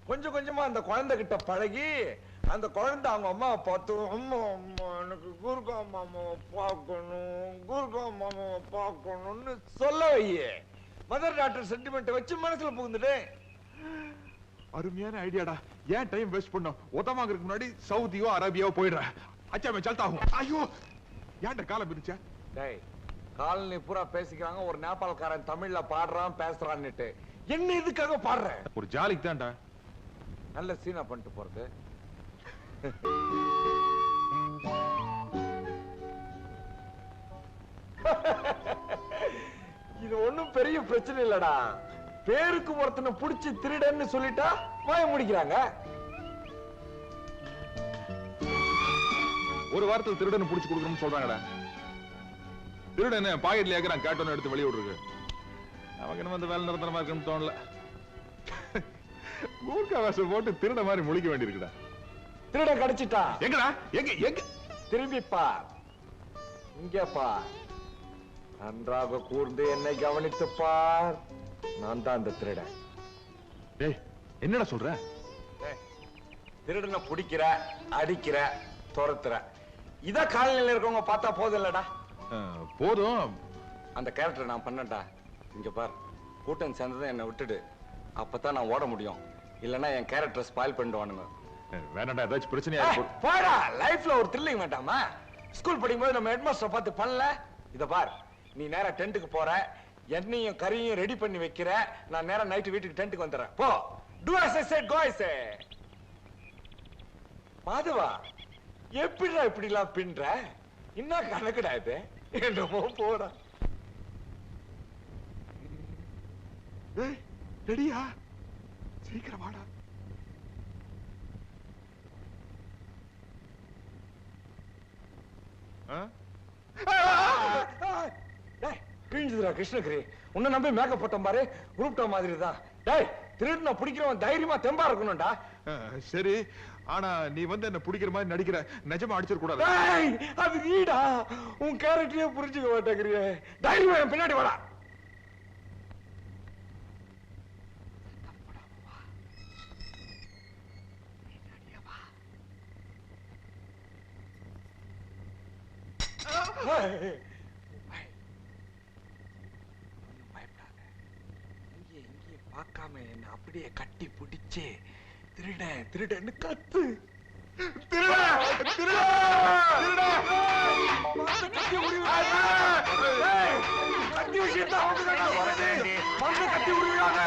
கொஞ்சம் கொஞ்சமா அந்த குழந்தை கிட்ட பழகி அந்த குழந்தை அவங்க அம்மா பார்த்து, அம்மா அம்மா எனக்கு குருகா மாமாவை பார்க்கணும், குருகா மாமாவை பார்க்கணும்னு சொல்ல வையே. மதர் டாக்டர் சென்டிமெண்ட் வச்சு மனசுல புகுந்துட்டு. அருமையான ஐடியாடா. ஏன் டைம் வேஸ்ட் பண்ணோம்? ஒத்தமாங்கிறதுக்கு முன்னாடி சவுதியோ அரேபியாவோ போயிடுறேன். அச்சா மே சல்தா ஹூம். ஐயோ, ஏன்டா காலம் பிரிச்சா? டேய், காலனி பூரா பேசிக்கிறாங்க ஒரு நேபாளக்காரன் தமிழ்ல பாடுறான் பேசுறான்னுட்டு. என்ன இதுக்காக பாடுறேன்? ஒரு ஜாலிக்கு தான்டா. நல்ல சீனா பண்ணிட்டு போறது. இது ஒண்ணும் பெரிய பிரச்சனை இல்லடா. பேருக்கு ஒருத்தனை புடிச்சு திருடன்னு சொல்லிட்டா வாய முடிக்கிறாங்க. ஒரு வாரத்தில் திருடனை புடிச்சு கொடுக்கணும்னு சொல்றாங்கடா. திருடனை பாக்கெட்ல ஏக்குறான், கேட்டோன்னு எடுத்து வெளியே விடுறது. நமக்கு என்ன வந்து வேலை நிரந்தரமா இருக்குன்னு தோணல. ஊர்க்கா வேஷம் போட்டு திருட மாதிரி முழிக்க வேண்டியிருக்குடா. திருட கிடைச்சிட்டா. எங்கடா? எங்க எங்க? திரும்பி பார். இங்க பார். நன்றாக கூர்ந்து என்னை கவனித்து பார். நான் தான் அந்த திருடன். டேய் என்னடா சொல்ற? திருடனை பிடிக்கிற, அடிக்கிற, துரத்துற, இத காலநிலையில இருக்கவங்க பார்த்தா போதும் இல்லடா? போதும். அந்த கேரக்டர் நான் பண்ணட்டா. இங்க பார், கூட்டம் சேர்ந்ததும் என்னை விட்டுடு. அப்பதான் நான் ஓட முடியும். இல்லன்னா என் கேரக்டர் ஸ்பாயில் பண்ணிடுவானுங்க. வேணாடா, ஏதாச்சும் பிரச்சனையா போடா. லைஃப்ல ஒரு த்ரில்லிங் வேண்டாமா? ஸ்கூல் படிக்கும்போது நம்ம ஹெட்மாஸ்டர் பார்த்து பண்ணல. இத பார், நீ நேரா டென்ட்டுக்கு போற, எண்ணெயும் கறியும் ரெடி பண்ணி வைக்கிற, நான் நேரா நைட்டு வீட்டுக்கு டென்ட்டுக்கு வந்துடுறேன். போ. Do as I said, go as I said. மாதவா, எப்படிடா இப்படிலாம் பின்ற? இன்னும் கணக்குடா இது. என்னமோ போடா. ரெடியா? சீக்கிரம் வாடா. கிழிஞ்சுதுடா கிருஷ்ணகிரி. உன்னை நம்பி மேக்கப் போட்ட பாரு, குரூப்டா மாதிரி தான். டேய், திருடனை பிடிக்கிறவன் தைரியமா தெம்பா இருக்கணும்டா. சரி, ஆனா நீ வந்து என்ன பிடிக்கிற மாதிரி நடிக்கிற, நிஜமா அடிச்சிட கூடாது. அது நீடா. உன் கேரக்டரே புரிஞ்சுக்க மாட்டேங்கிறியே. தைரியமா என் பின்னாடி வாடா. பார்க்காம என்ன அப்படியே கட்டி பிடிச்சு திருடன் திருடன்னு கத்து. கத்தி விஷயத்த கத்தி விடுவாங்க.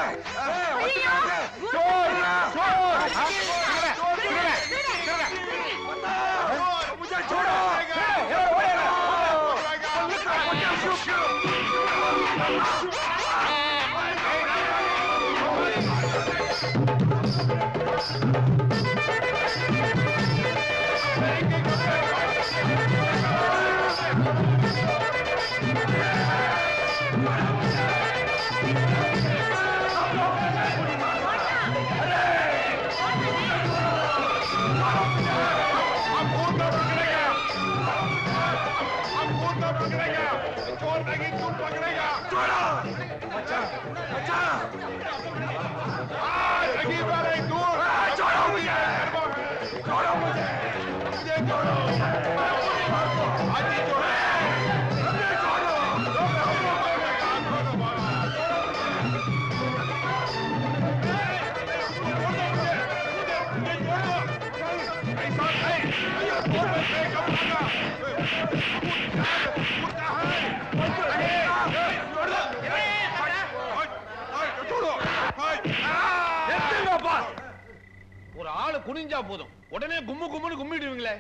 ஒரு ஆளு குனிஞ்சா போதும் உடனே கும்மு கும்முன்னு கும்மிடுவீங்களே.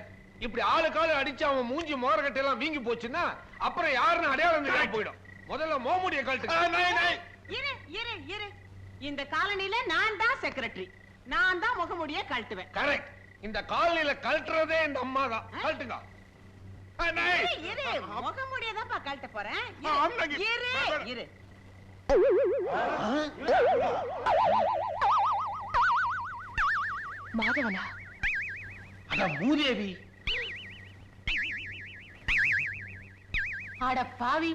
இப்படி ஆளு காலு அடிச்சு அவன் மூஞ்சி மோரகட்டை எல்லாம் வீங்கி போச்சுன்னா அப்புறம் யாருன்னு அடையாளம் தெரியாம போயிடும். முதல்ல மோமுடிய கழட்டு. இரு. இந்த காலனில நான் தான் செக்ரட்டரி. நான் தான் முகமுடிய கழட்டுவேன். கரெக்ட். இந்த காலனில கழட்டுறதே இந்த அம்மா தான். கழட்டுங்க. இரு, முகமுடிய தான் கழட்ட போறேன். இரு. மாதவனா? அட மூதேவி. அட பாவி,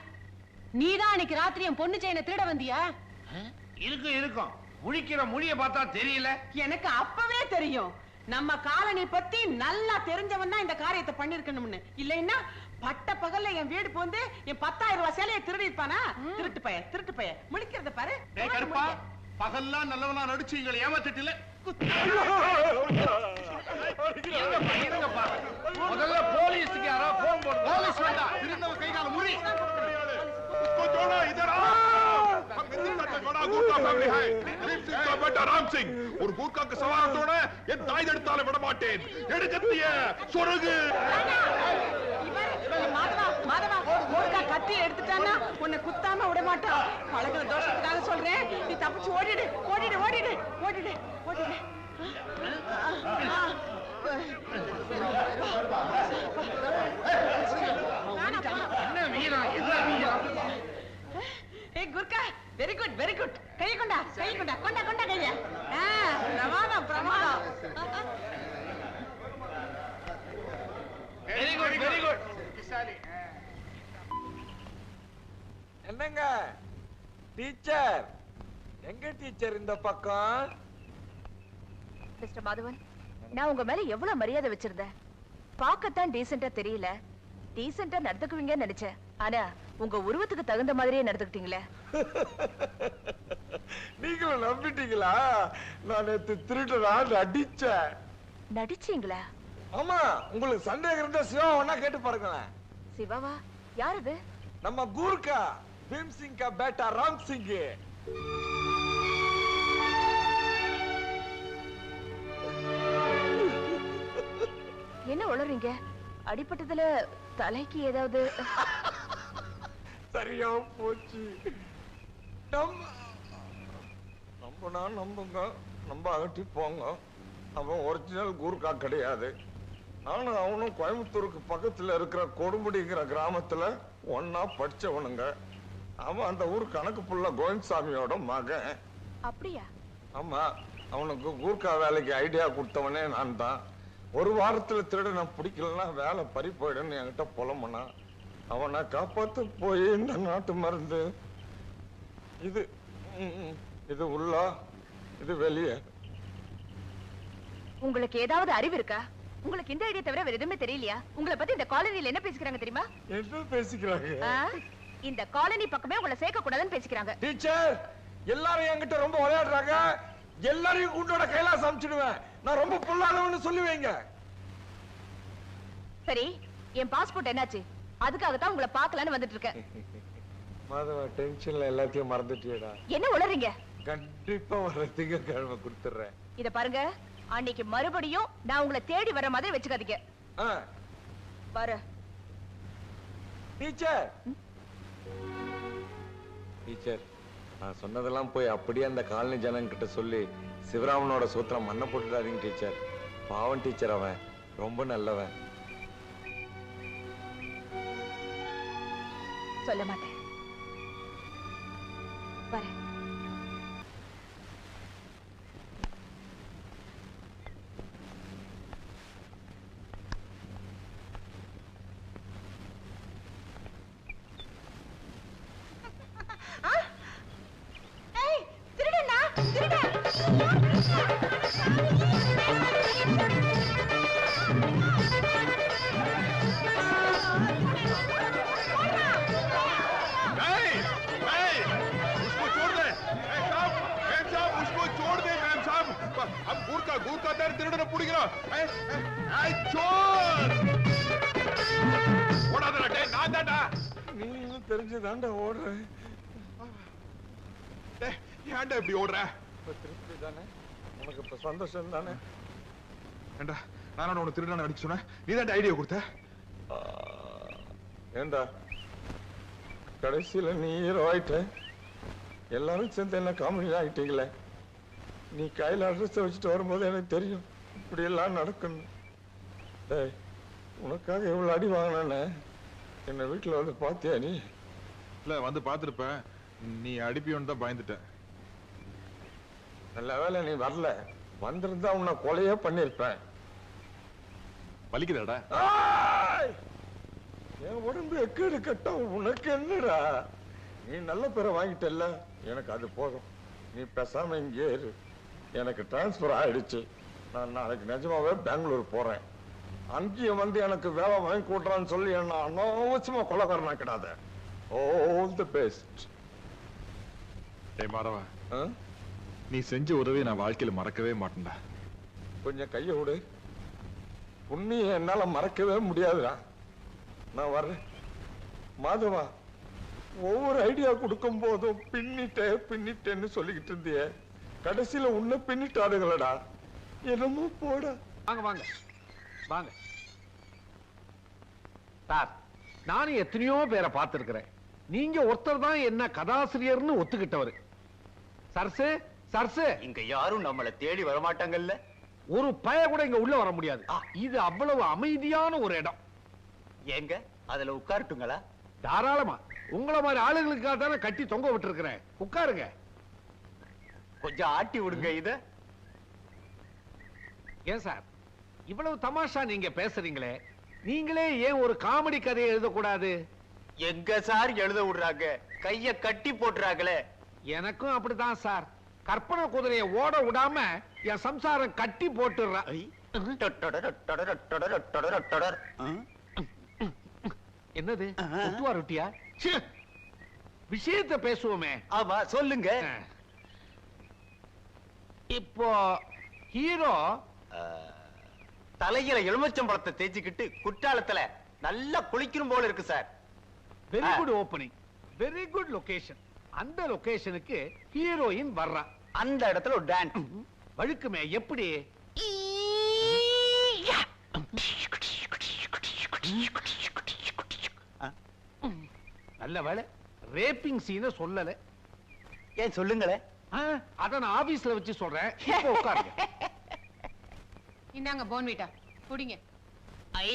நீதான் அன்னைக்கு ராத்திரி என் பொண்ணு செயினை திருட வந்தியா? இருக்கும். முழிக்கிற மொழிய பார்த்தா தெரியல. எனக்கு அப்பவே தெரியும். நம்ம காலனி பத்தி நல்லா தெரிஞ்சவன் தான் இந்த காரியத்தை பண்ணிருக்கணும்னு. இல்லைன்னா பட்ட பகல்ல என் வீடு போந்து என் 10,000 ரூபாய் சேலையை திருடி இருப்பானா? திருட்டு பைய முழிக்கிறத பாரு. பகல்லாம் நல்லவனா நடிச்சு எங்களை ஏமாத்திட்டு முதல்ல போலீஸுக்கு யாரா போன் போடு. போலீஸ் வேண்டாம், திருந்தவ கை கால முறி. ஒரு கூர்க்காக்கு சவாலத்தோட என் தாய் தடுத்தால விட மாட்டேன். எடுக்கத்திய சொருகு. மாதவா கூர்க்கா கத்தி எடுத்துட்டானா உன்னை குத்தாம விட மாட்டான். பழகிற தோஷத்துக்காக சொல்றேன். நீ தப்பிச்சு ஓடிடு. என்ன வீரம், என்ன வீரம். ஏய் குர்கா, வெரி குட். கையை கொண்டா. கொண்டா கைய. பிரமாதம். Very good. டீச்சர் எங்க டீச்சர் இந்த பக்கம்? மிஸ்டர் மாதவன், நான் உங்க மேல எவ்வளவு மரியாதை வச்சிருந்தேன். பார்க்கத்தான் டீசெண்டா தெரியல, டீசெண்டா நடந்துக்குவீங்கன்னு நினைச்சேன். ஆனா உங்க உருவத்துக்கு தகுந்த மாதிரியே நடந்துக்கிட்டீங்களே. நீங்களும் நம்பிட்டீங்களா? நான் நேத்து திருடனா நடிச்சேன். நடிச்சீங்களா? ஆமா, உங்களுக்கு சந்தேகம் இருந்தா சிவா வேணா கேட்டு பாருங்களேன். சிவாவா? யார் அது? நம்ம கூர்க்கா பீம் சிங் கா பேட்டா ராம் சிங். என்ன உளறீங்க? அடிபட்டதுல தலைக்கு ஏதாவது? சரியா போச்சு. நம்பனா நம்புங்க, நம்ப அகட்டி போங்க. அவன் ஒரிஜினல் கூர்க்கா கிடையாது. நானும் அவனும் கோயம்புத்தூருக்கு பக்கத்துல இருக்கிற கொடுமுடிங்கிற கிராமத்துல ஒன்னா படிச்சவனுங்க. அவன் அந்த ஊர் கணக்கு புள்ள கோவிந்தசாமியோட மகன். அப்படியா? ஆமா, அவனுக்கு கூர்க்கா வேலைக்கு ஐடியா கொடுத்தவனே நான் தான். ஒரு வாரத்துல திருடனை பிடிக்கலன்னா வேலை பறி போயிடுன்னு என்கிட்ட புலம்புனா. அவனை காப்பாத்து போய் இந்த நாட்டு மருந்து இது இது உள்ள இது வெளியே. உங்களுக்கு ஏதாவது அறிவு இருக்கா? உங்களுக்கு இந்த ஐடியா தவிர வேற எதுவுமே தெரியலையா? உங்களை பத்தி இந்த காலனில என்ன பேசிக்கிறாங்க தெரியுமா? என்ன பேசிக்கிறாங்க? இந்த காலனி பக்கமே உங்களை சேர்க்க கூடாதுன்னு பேசிக்கிறாங்க. டீச்சர், எல்லாரும் என்கிட்ட ரொம்ப விளையாடுறாங்க. எல்லாரையும் கூட்டோட கைலாசம் அனுப்பிச்சிடுவேன். நான் ரொம்ப பொல்லாதவன்னு சொல்லுவீங்க. சரி, என் பாஸ்போர்ட் என்னாச்சு? அதுக்காக தான் உங்களை பார்க்கலான்னு வந்துட்டு இருக்கேன். மாதவ, டென்ஷன்ல எல்லாத்தையும் மறந்துட்டியடா. என்ன உளறீங்க? கண்டிப்பா வர திங்கட்கிழமை கொடுத்துறேன். இத பாருங்க, அன்னைக்கு மறுபடியும் நான் உங்களை தேடி வர மாதிரி வச்சுக்காதீங்க. வர டீச்சர், டீச்சர், நான் சொன்னதெல்லாம் போய் அப்படியே அந்த காலனி ஜனங்க கிட்ட சொல்லி சிவராமனோட சூத்திரம் மண்ணை போட்டுடாதீங்க டீச்சர். பாவன் டீச்சர், அவன் ரொம்ப நல்லவன். சொல்ல மாட்டேன். வரேன். தெரிஞ்சுதான்டா ஓடுறேன். ஏன்டா இப்படி ஓடுற? திருப்தி தானே உனக்கு? இப்ப சந்தோஷம் தானே? ஏண்டா, நானும் உனக்கு திருடான அடிச்சு சொன்னேன், நீ தான் ஐடியா கொடுத்த. ஏண்டா, கடைசியில நீ ஹீரோ ஆயிட்ட. எல்லாரும் சேர்ந்து என்ன காமெடி ஆயிட்டீங்களே. நீ கையில அட்ரஸ் வச்சுட்டு வரும்போது எனக்கு தெரியும் இப்படி எல்லாம் நடக்கணும். டேய், உனக்காக எவ்வளவு அடி வாங்கினேன்னு என்ன வீட்டுல வந்து பாத்தியா நீ? இல்ல, வந்து பாத்துருப்பேன். நீ அடிப்பியோன்னு தான் பயந்துட்டேன். நல்ல வேலை நீ வரல. வந்திருந்தா உன்னை கொலையே பண்ணிருப்பேன். வலிக்குதாடா? என் உடம்பு எக்கேடு கட்ட உனக்கு என்னடா? நீ நல்ல பேரை வாங்கிட்டல்ல, எனக்கு அது போதும். நீ பேசாம இங்கே இரு. எனக்கு டிரான்ஸ்பர் ஆயிடுச்சு. நான் நாளைக்கு நிஜமாவே பெங்களூர் போறேன். அங்கேயும் வந்து எனக்கு வேலை வாங்கி கூட்டுறான்னு சொல்லி என்ன அனாவசியமா கொலைக்காரனா கிடாத. All the best. டேய் மாதவா, நீ செஞ்ச உதவியை நான் வாழ்க்கையில மறக்கவே மாட்டேன்டா. கொஞ்சம் கைய விடு. புண்ணிய என்னால மறக்கவே முடியாதுடா. நான் வர்றேன். மாதவா, ஒவ்வொரு ஐடியா கொடுக்கும் போதும் பின்னிட்டேன்னு சொல்லிக்கிட்டு இருந்தியே, கடைசியில உன்னை பின்னிட்டாருங்களடா. என்னமோ போட. வாங்க வாங்க வாங்க சார். நானும் எத்தனையோ பேரை பார்த்திருக்கிறேன். நீங்க ஒருத்தர் தான் என்ன கதாசிரியர்னு ஒத்துக்கிட்டவர். சர்சு சர்சு, இங்க யாரும் நம்மள தேடி வரமாட்டாங்கல்ல. ஒரு பய கூட இங்க உள்ள வர முடியாது. இது அவ்வளவு அமைதியான ஒரு இடம். ஏங்க, அதுல உட்காரட்டுங்களா? தாராளமா. உங்களை மாதிரி ஆளுங்களுக்காக தானே கட்டி தொங்க விட்டு இருக்கிறேன். உட்காருங்க. கொஞ்சம் ஆட்டி விடுங்க இத. ஏன் சார் இவ்வளவு தமாஷா நீங்க பேசுறீங்களே, நீங்களே ஏன் ஒரு காமெடி கதையை எழுதக்கூடாது? எங்க சார் எழுத விடுறாங்க? கைய கட்டி போட்டுறாங்களே. ஏன் சார், இவ்வளவு தமாஷா நீங்க பேசுறீங்களே, நீங்களே ஏன் ஒரு காமெடி கதையை எழுதக்கூடாது? எங்க சார் எழுத விடுறாங்க? கைய கட்டி போட்டுறாங்களே. எனக்கும் அப்படிதான் சார். கற்பனை குதிரையை ஓட விடாம என் சம்சாரம் கட்டி போட்டுறா. என்னது ஒட்டுவா ரொட்டியா? விஷயத்தை பேசுவோமே. ஆமா சொல்லுங்க. இப்போ ஹீரோ தலையில எலுமிச்சம்பழத்தை தேய்ச்சிக்கிட்டு குற்றாலத்துல நல்லா குளிக்கணும் போல இருக்கு sir. Very good opening, very good location. அந்த லொகேஷனுக்கு ஹீரோயின் வர்றா. அந்த இடத்துல ஒரு டான்ஸ் வழுக்குமே. எப்படி? நல்ல வேளை ரேப்பிங் சீனை சொல்லல. ஏன் சொல்லுங்களே. அத நான் ஆபீஸ்ல வச்சு சொல்றேன். இப்போ உட்காருங்க. இந்தாங்க போன்விட்டா குடிங்க. ஐ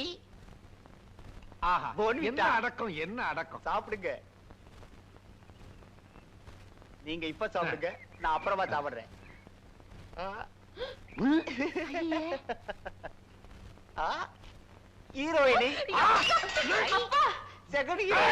ஆஹா, போன்விட்டா. என்ன அடக்கம், என்ன அடக்கம். சாப்பிடுங்க. நீங்க இப்ப சாப்பிடுங்க, நான் அப்புறமா சாப்பிடுறேன். ஹீரோயினி செகண்ட் ஹீரோ